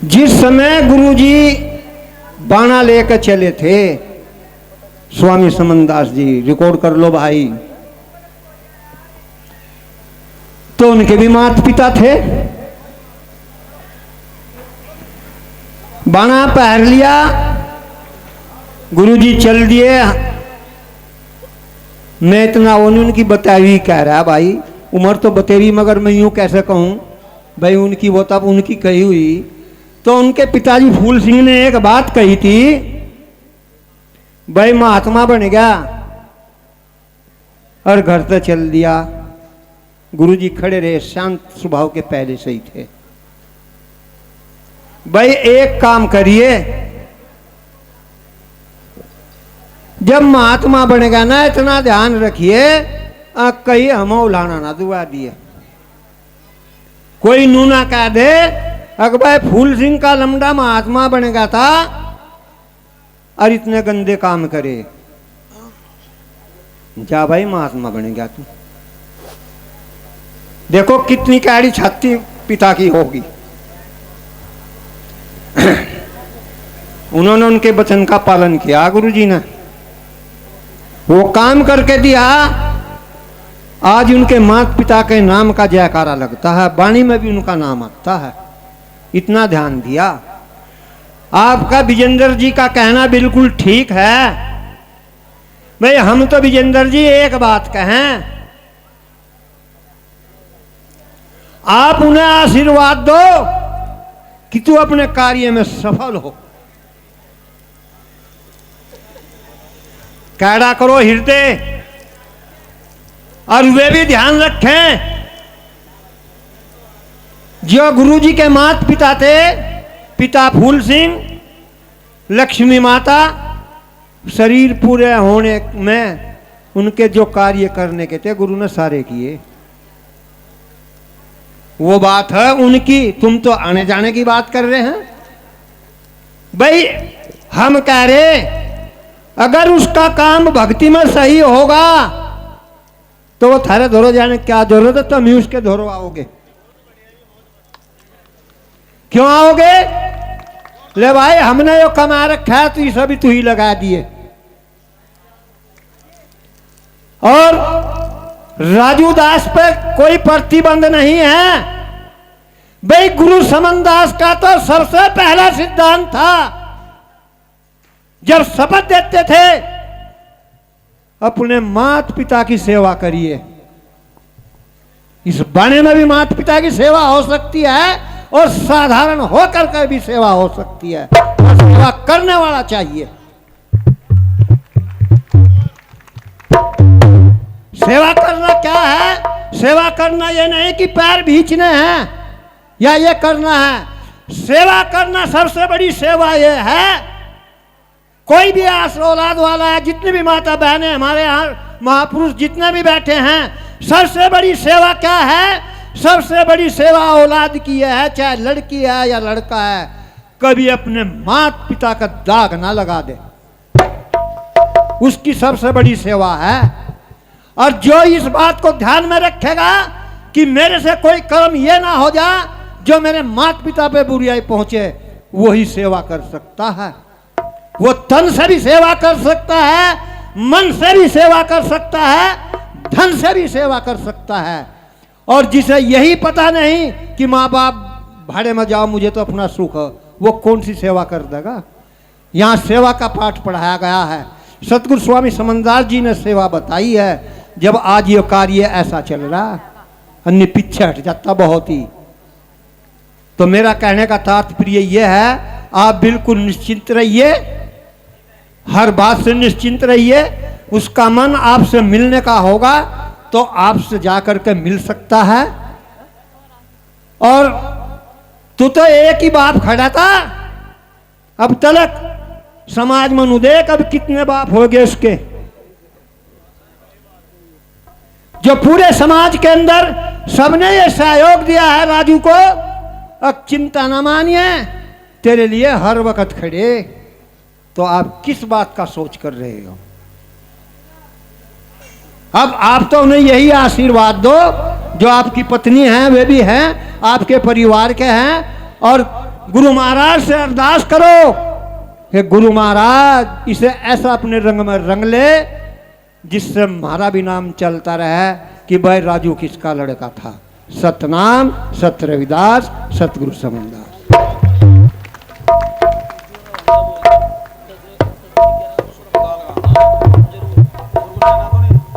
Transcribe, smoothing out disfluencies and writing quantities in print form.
जिस समय गुरुजी बाणा लेकर चले थे, स्वामी समनदास जी, रिकॉर्ड कर लो भाई, तो उनके भी माता पिता थे। बाणा पहन लिया, गुरुजी चल दिए। मैं इतना उनकी बताई कह रहा भाई, उम्र तो बतेरी, मगर मैं यूं कैसे कहूं भाई, उनकी वो तब उनकी कही हुई। तो उनके पिताजी फूल सिंह ने एक बात कही थी, भाई महात्मा बन गया और घर से चल दिया। गुरुजी खड़े रहे, शांत स्वभाव के पहले से ही थे। भाई एक काम करिए, जब महात्मा बनेगा ना, इतना ध्यान रखिए कहीं हम उलाना ना दुआ दिए, कोई नू ना कह दे अगर भाई फूल सिंह का लमड़ा महात्मा बनेगा था और इतने गंदे काम करे। जा भाई महात्मा बनेगा तू, देखो कितनी कैडी छाती पिता की होगी। उन्होंने उनके वचन का पालन किया, गुरुजी ने वो काम करके दिया। आज उनके माता पिता के नाम का जयकारा लगता है, वाणी में भी उनका नाम आता है, इतना ध्यान दिया। आपका विजेंद्र जी का कहना बिल्कुल ठीक है भाई। हम तो विजेंद्र जी एक बात कहें, आप उन्हें आशीर्वाद दो कि तू अपने कार्य में सफल हो। कैडा करो हृदय, और वे भी ध्यान रखें जो गुरुजी के माता पिता थे, पिता फूल सिंह, लक्ष्मी माता, शरीर पूरे होने में उनके जो कार्य करने के थे गुरु ने सारे किए। वो बात है उनकी, तुम तो आने जाने की बात कर रहे हैं भाई। हम कह रहे अगर उसका काम भक्ति में सही होगा तो वो थारे धोरो जाने क्या जरूरत है, तुम ही उसके धोरो आओगे। क्यों आओगे? ले भाई हमने जो कमा रखा है तो ये सभी तू ही लगा दिए। और राजू दास पे कोई प्रतिबंध नहीं है भाई। गुरु समनदास का तो सबसे पहला सिद्धांत था, जब शपथ देते थे अपने माता पिता की सेवा करिए। इस बाणे में भी माता पिता की सेवा हो सकती है और साधारण होकर के भी सेवा हो सकती है, सेवा करने वाला चाहिए। सेवा करना क्या है? सेवा करना ये नहीं कि पैर भींचने हैं या ये करना है। सेवा करना सबसे बड़ी सेवा ये है, कोई भी आस औलाद वाला है, जितनी भी माता बहनें हमारे यहाँ महापुरुष जितने भी बैठे हैं, सबसे बड़ी सेवा क्या है? सबसे बड़ी सेवा औलाद की है, चाहे लड़की है या लड़का है, कभी अपने माता पिता का दाग ना लगा दे, उसकी सबसे बड़ी सेवा है। और जो इस बात को ध्यान में रखेगा कि मेरे से कोई कर्म ये ना हो जा जो मेरे माता पिता पे बुराई पहुंचे, वही सेवा कर सकता है। वो तन से भी सेवा कर सकता है, मन से भी सेवा कर सकता है, धन से भी सेवा कर सकता है। और जिसे यही पता नहीं कि माँ बाप भाड़े में जाओ मुझे तो अपना सुख है, वो कौन सी सेवा कर देगा? यहाँ सेवा का पाठ पढ़ाया गया है, सतगुरु स्वामी समनदास जी ने सेवा बताई है। जब आज ये कार्य ऐसा चल रहा, अन्य पीछे हट जाता बहुत ही। तो मेरा कहने का तात्पर्य यह है, आप बिल्कुल निश्चिंत रहिए, हर बात से निश्चिंत रहिए। उसका मन आपसे मिलने का होगा तो आपसे जाकर के मिल सकता है। और तू तो एक ही बाप खड़ा था, अब तलक समाज में नु देख अब कितने बाप हो गए उसके, जो पूरे समाज के अंदर सबने ये सहयोग दिया है राजू को। अब चिंता न मानिए, तेरे लिए हर वक्त खड़े। तो आप किस बात का सोच कर रहे हो? अब आप तो उन्हें यही आशीर्वाद दो, जो आपकी पत्नी हैं वे भी हैं, आपके परिवार के हैं, और गुरु महाराज से अरदास करो कि गुरु महाराज इसे ऐसा अपने रंग में रंग ले जिससे हमारा भी नाम चलता रहे कि भाई राजू किसका लड़का था। सतनाम सत रविदास सतगुरु समनदास। जरूर